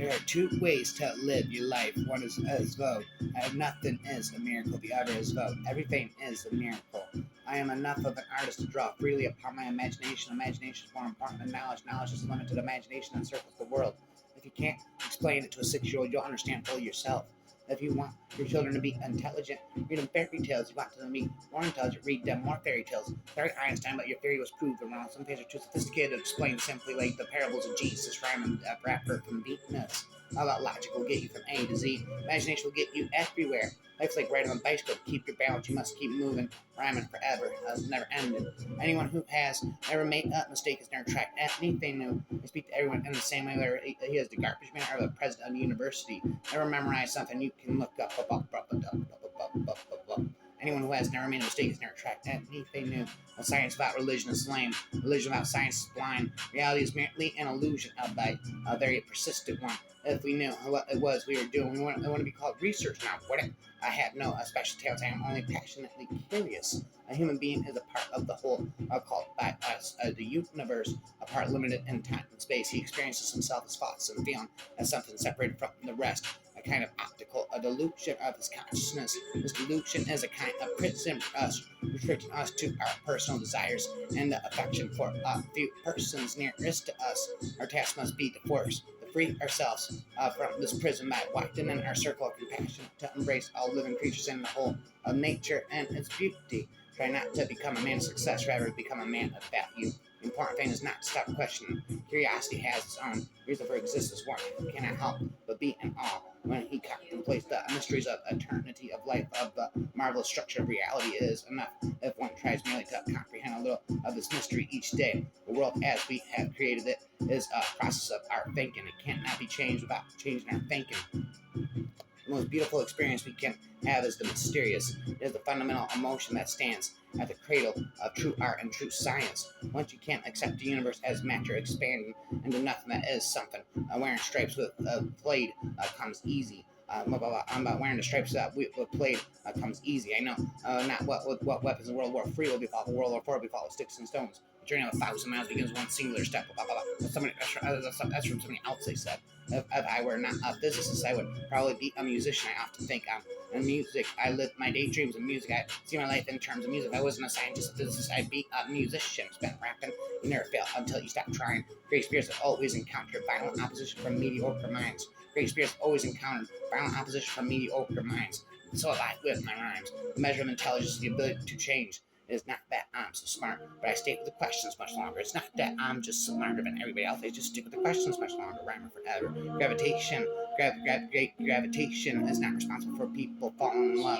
There are two ways to live your life. One is as vote. Nothing is a miracle. The other is vote. Everything is a miracle. I am enough of an artist to draw freely upon my imagination. Imagination is more important than knowledge. Knowledge is limited. Imagination encircles the world. If you can't explain it to a 6-year-old, you'll understand fully yourself. If you want your children to be intelligent, read them fairy tales. If you want them to be more intelligent, read them more fairy tales. Sorry, Einstein, but your theory was proved wrong. Some things are too sophisticated to explain simply, like the parables of Jesus, rhyme and rapper from Venus. All that logic will get you from A to Z. Imagination will get you everywhere. Life's like riding on a bicycle. To keep your balance, you must keep moving. Rhyming forever, never ending. Anyone who has never made a mistake has never tried anything new. I speak to everyone in the same way, whether he is the garbage man or the president of the university. Never memorize something you can look up. Anyone who has never made a mistake has never tried anything new. A science without religion is lame. Religion without science is blind. Reality is merely an illusion, albeit a very persistent one. If we knew what it was we were doing, we wouldn't want to be called research now, would it? I have no special talents. I am only passionately curious. A human being is a part of the whole, called by us the universe, a part limited in time and space. He experiences himself as thoughts and feeling as something separated from the rest, a kind of optical delusion of his consciousness. This delusion is a kind of prison for us, restricting us to our personal desires and the affection for a few persons nearest to us. Our task must be to force free ourselves from this prison by widening our circle of compassion to embrace all living creatures in the whole of nature and its beauty. Try not to become a man of success, rather become a man of value. The important thing is not to stop questioning. Curiosity has its own reason for existence. One cannot help but be in awe when he contemplates the mysteries of eternity, of life, of the marvelous structure of reality. It is enough if one tries merely to comprehend a little of this mystery each day. The world as we have created it is a process of our thinking. It cannot be changed without changing our thinking. The most beautiful experience we can have is the mysterious. It is the fundamental emotion that stands at the cradle of true art and true science. Once you can't accept the universe as matter expanding into nothing that is something, wearing stripes with plaid comes easy. Wearing the stripes with plaid comes easy. I know not what weapons in World War III will be fought, World War IV will be fought with sticks and stones. The journey of 1,000 miles begins with one singular step. That's from somebody else, they said. If I were not a physicist, I would probably be a musician. I often think in music. I live my daydreams in music. I see my life in terms of music. If I wasn't a scientist, a physicist, I'd be a musician. Spent rapping. You never fail until you stop trying. Great spirits have always encountered violent opposition from mediocre minds. Great spirits always encountered violent opposition from mediocre minds. So have I with my rhymes. The measure of intelligence is the ability to change. It is not that I'm so smart, but I stay with the questions much longer. It's not that I'm just smarter than everybody else. I just stick with the questions much longer. Rhymer forever. Gravitation. Gravitation is not responsible for people falling in love.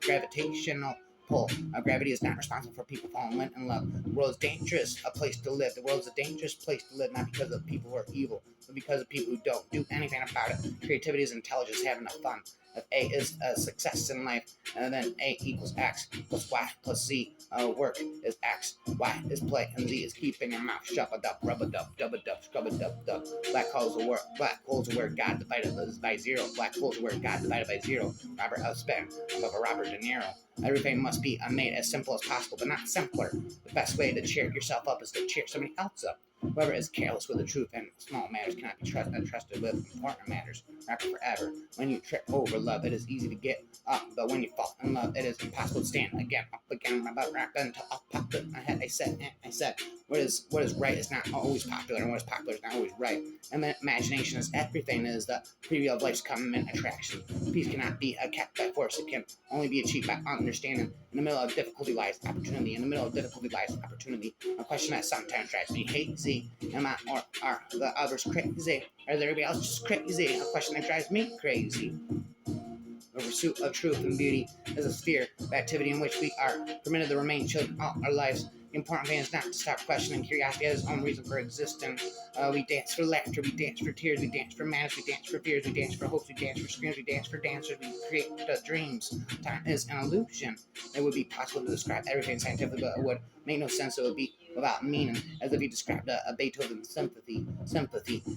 Gravitational pull. Gravity is not responsible for people falling in love. The world is dangerous, a place to live. The world is a dangerous place to live, not because of people who are evil, but because of people who don't do anything about it. Creativity is intelligence, having fun. If A is success in life, and then A equals X plus Y plus Z, work is X, Y is play, and Z is keeping your mouth shut. Dub, rub a dub, dub a dub, scrub a dub, dub. Black holes are where God divided by zero. Black holes are where God divided by zero. Robert Husband, Robert De Niro. Everything must be made as simple as possible, but not simpler. The best way to cheer yourself up is to cheer somebody else up. Whoever is careless with the truth and small matters cannot be trusted with important matters. Rapper forever. When you trip over love, it is easy to get up, but when you fall in love, it is impossible to stand again, up again, about rapping until I'll pop it in my head. I said, what is right is not always popular, and what is popular is not always right. And then imagination is everything. It is the preview of life's common attraction. Peace cannot be kept by force. It can only be achieved by understanding. In the middle of difficulty lies opportunity. In the middle of difficulty lies opportunity. A question that sometimes drives me hazy. Am I or are the others crazy? Or is everybody else just crazy? A question that drives me crazy. The pursuit of truth and beauty is a sphere of activity in which we are permitted to remain children all our lives. The important thing is not to stop questioning. Curiosity has its own reason for existing. We dance for laughter, we dance for tears, we dance for madness, we dance for fears, we dance for hopes, we dance for screams, we dance for dancers, we create dreams. Time is an illusion. It would be possible to describe everything scientifically, but it would make no sense, it would be without meaning, as if he described a Beethoven sympathy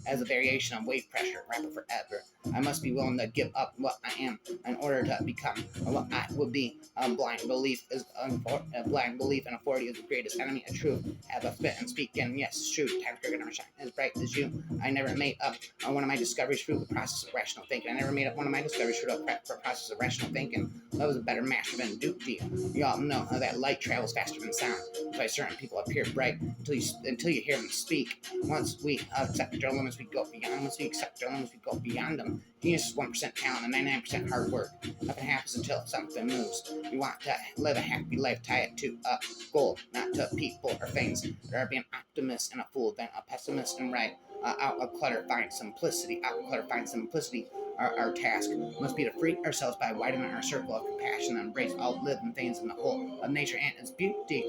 as a variation of wave pressure, rapid forever. I must be willing to give up what I am in order to become what I would be. Blind belief and authority is the greatest enemy of truth. Have a fit and speak in. Yes, it's true. Times are never shine as bright as you. I never made up one of my discoveries through the process of rational thinking. I never made up one of my discoveries through the process of rational thinking. Love is a better master than duty. You all know that light travels faster than sound. That's why certain people appear bright until you hear them speak. Once we accept our limits, we go beyond. Once we accept our limits, we go beyond them. Genius is 1% talent and 99% hard work. Nothing happens until something moves. You want to live a happy life, tie it to a goal, not to people or things. There be an optimist and a fool, then a pessimist and right. Out of clutter, find simplicity. Out of clutter, find simplicity. Our task must be to free ourselves by widening our circle of compassion and embrace all living things in the whole of nature and its beauty.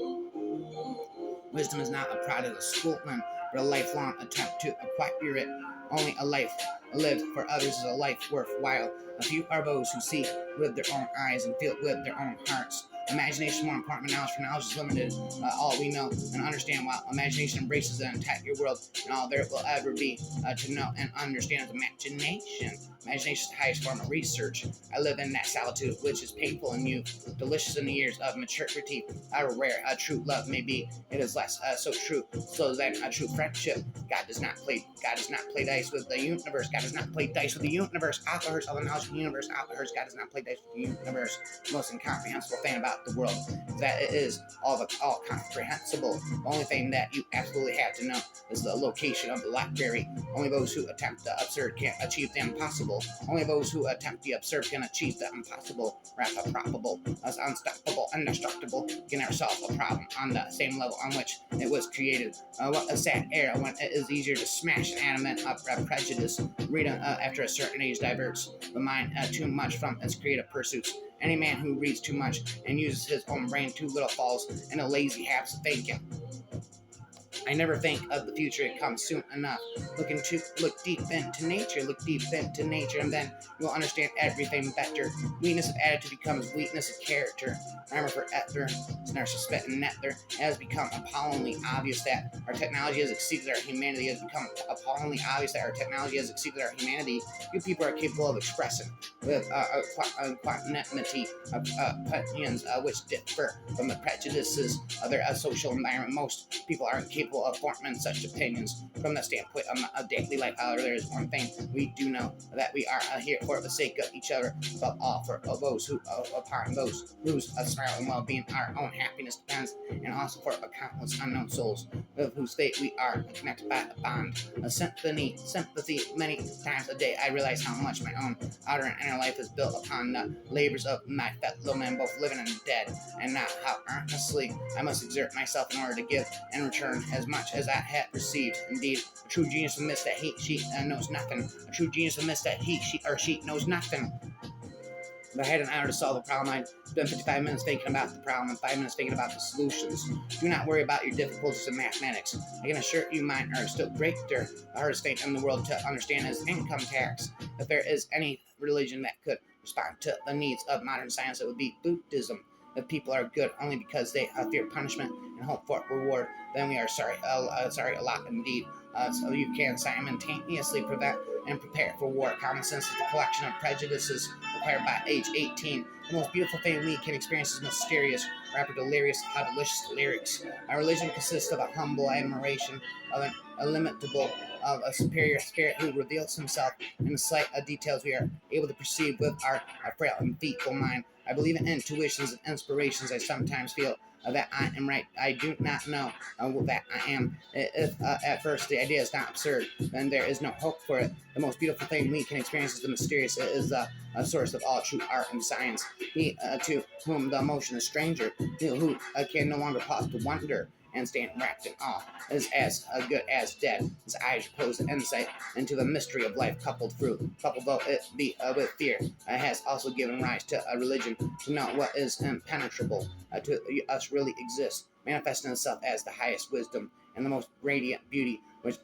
Wisdom is not a product of schoolmen, but a lifelong attempt to acquire it. Only a life lived for others is a life worthwhile. A few are those who see with their own eyes and feel with their own hearts. Imagination is more important than knowledge, for knowledge is limited. All we know and understand, while imagination embraces the entire world, and all there will ever be to know and understand is imagination. Imagination is the highest form of research. I live in that solitude which is painful in youth, delicious in the years of maturity. How rare a true love may be, it is less so true. So then, a true friendship. God does not play dice with the universe. God does not play dice with the universe. Authors of the knowledge of the universe. Authors. God does not play dice with the universe. The most incomprehensible thing about the world is that it is all comprehensible. The only thing that you absolutely have to know is the location of the library. Only those who attempt the absurd can achieve the impossible. Only those who attempt the absurd can achieve the impossible. Rather probable, as unstoppable, indestructible, can never solve a problem on the same level on which it was created. What a sad era when it is easier to smash an adamant of prejudice. Reading after a certain age diverts the mind too much from its creative pursuits. Any man who reads too much and uses his own brain too little falls in a lazy habit of thinking. I never think of the future, it comes soon enough. Look deep into nature, and then you'll understand everything better. Weakness of attitude becomes weakness of character. Remember forever, snarls spit and nether. It has become appallingly obvious that our technology has exceeded our humanity. It has become appallingly obvious that our technology has exceeded our humanity. You people are capable of expressing with quantity of opinions which differ from the prejudices of their social environment. Most people aren't capable of forming such opinions from the standpoint of daily life. However, there is one thing we do know, that we are here for the sake of each other, above all for those who, upon those whose smile and well-being, our own happiness depends, and also for countless unknown souls with whose fate we are connected by a bond, a sympathy. Many times a day, I realize how much my own outer and inner life is built upon the labors of my fellow men, both living and dead, and not how earnestly I must exert myself in order to give and return as much as I had received. Indeed, a true genius admits that she knows nothing. A true genius admits that she knows nothing. If I had an hour to solve a problem, I'd spend 55 minutes thinking about the problem and 5 minutes thinking about the solutions. Do not worry about your difficulties in mathematics. I can assure you mine are still greater. The hardest thing in the world to understand is income tax. If there is any religion that could respond to the needs of modern science, it would be Buddhism. If people are good only because they fear punishment and hope for reward, then we are sorry a lot indeed. So you can simultaneously prevent and prepare for war. Common sense is the collection of prejudices required by age 18. The most beautiful thing we can experience is mysterious, rapid, delirious, how delicious the lyrics. Our religion consists of a humble admiration of an illimitable, of a superior spirit who reveals himself in the slight details we are able to perceive with our frail and feeble mind. I believe in intuitions and inspirations. I sometimes feel that I am right. I do not know that I am. If at first the idea is not absurd, then there is no hope for it. The most beautiful thing we can experience is the mysterious. It is the source of all true art and science. He to whom the emotion is stranger, who can no longer pause to wonder and stand wrapped in awe, is as good as dead. His eyes repose the insight into the mystery of life, coupled though it be with fear, has also given rise to a religion to know what is impenetrable to us really exists, manifesting itself as the highest wisdom and the most radiant beauty, which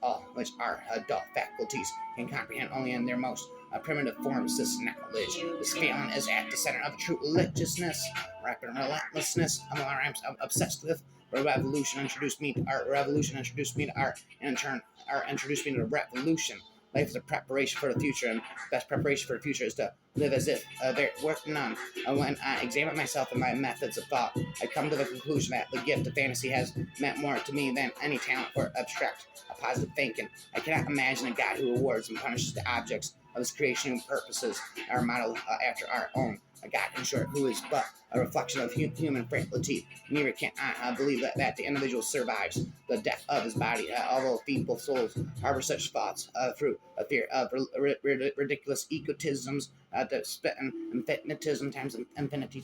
our adult faculties can comprehend only in their most primitive forms. This knowledge, this feeling is at the center of true religiousness, rapid relentlessness. I'm obsessed with Revolution introduced me to art. Revolution introduced me to art. And in turn, art introduced me to revolution. Life is a preparation for the future, and the best preparation for the future is to live as if there were none. When I examine myself and my methods of thought, I come to the conclusion that the gift of fantasy has meant more to me than any talent for abstract, positive thinking. I cannot imagine a God who rewards and punishes the objects of his creation and purposes are modeled after our own. A God, in short, who is but a reflection of human frailty. Neither can I believe that the individual survives the death of his body, although feeble souls harbor such thoughts through a fear of ridiculous egotisms, to spit and infinitism times infinity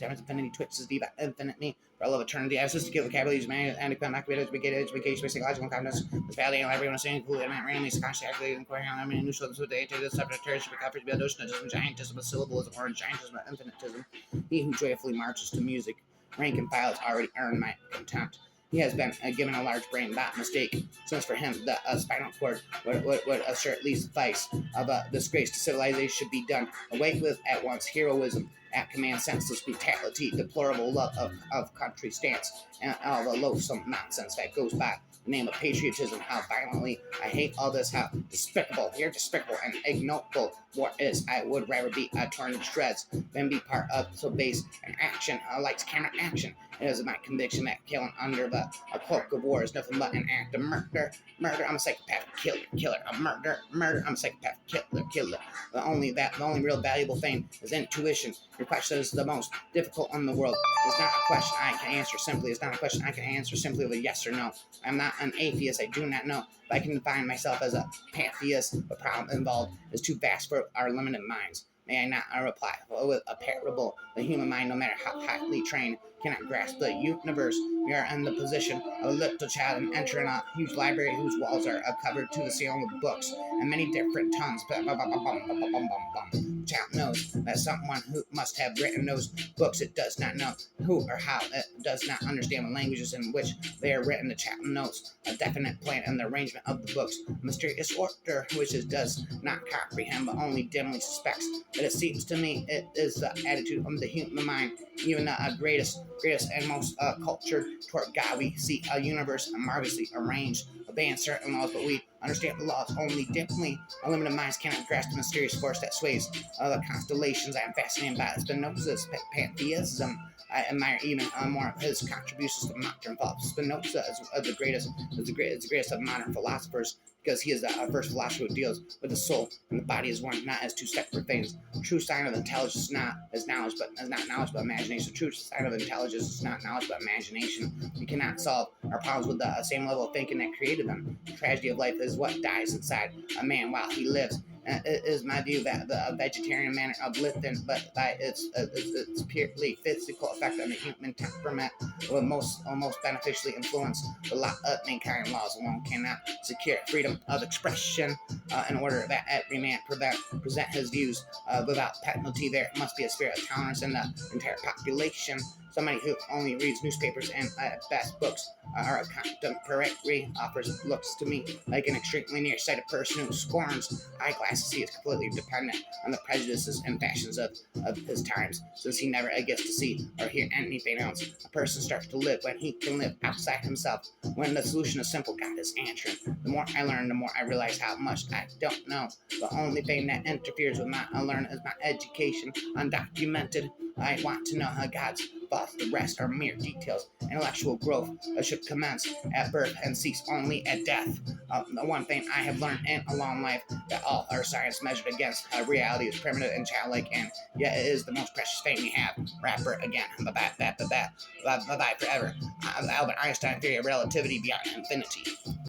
twists the infinite me for love of eternity. I assist to kill vocabulary, man, and occupated education, psychological confidence, the valley, and everyone saying, cool, and randomly, consciously, activated, inquiring, I mean, new shows with the subject, terrorist, recovery, to be a notionism, giantism, a syllabilism, or giantism, infinitism. He who joyfully marches to music, rank and file has already earned my contempt. He has been given a large brain, not mistake, since for him the spinal cord would assure at least vice of a disgrace to civilization should be done away with at once. Heroism at command, senseless brutality, deplorable love of country stance, and all the loathsome nonsense that goes by the name of patriotism. How violently I hate all this, how despicable, here despicable and ignoble war is. I would rather be torn to shreds than be part of so base an action, lights, camera, action. It is my conviction that killing under a cloak of war is nothing but an act of murder. Murder, I'm a psychopath, killer. A murder, I'm a psychopath, killer. The only real valuable thing is intuition. Your question is the most difficult in the world. It's not a question I can answer simply. It's not a question I can answer simply with a yes or no. I'm not an atheist. I do not know. But I can define myself as a pantheist. The problem involved is too vast for our limited minds. May I not reply with a parable? The human mind, no matter how highly trained, cannot grasp the universe. We are in the position of a little child and entering a huge library whose walls are covered to the ceiling with books and many different tongues. The child knows that someone who must have written those books, it does not know who or how. It does not understand the languages in which they are written. The child knows a definite plan in the arrangement of the books, a mysterious order which it does not comprehend but only dimly suspects. But it seems to me it is the attitude of the human mind, even the greatest and most cultured toward God. We see a universe marvelously arranged, obeying certain laws, but we understand the laws only dimly. Our limited minds cannot grasp the mysterious force that sways the constellations. I am fascinated by Spinoza's pantheism. I admire even more of his contributions to modern thought. Spinoza is the greatest of modern philosophers, because he is the first philosopher who deals with the soul and the body as one, not as two separate things. The true sign of intelligence is not knowledge, but imagination. The true sign of intelligence is not knowledge, but imagination. We cannot solve our problems with the same level of thinking that created them. The tragedy of life is what dies inside a man while he lives. It is my view that the vegetarian manner of lifting, but by its purely physical effect on the human temperament, will most beneficially influence the lot of mankind. Laws alone cannot secure freedom of expression. In order that every man present his views without penalty, there must be a spirit of tolerance in the entire population. Somebody who only reads newspapers and at best books are contemporary offers looks to me like an extremely nearsighted person who scorns eyeglasses. He is completely dependent on the prejudices and fashions of his times, since he never gets to see or hear anything else. A person starts to live when he can live outside himself. When the solution is simple, God is answering. The more I learn, the more I realize how much I don't know. The only thing that interferes with my learning is my education, undocumented. I want to know how God's thoughts. The rest are mere details. Intellectual growth should commence at birth and cease only at death. The one thing I have learned in a long life, that all our science measured against reality is primitive and childlike, and yet it is the most precious thing we have. Rapper again. Bye bye forever. Albert Einstein theory of relativity beyond infinity.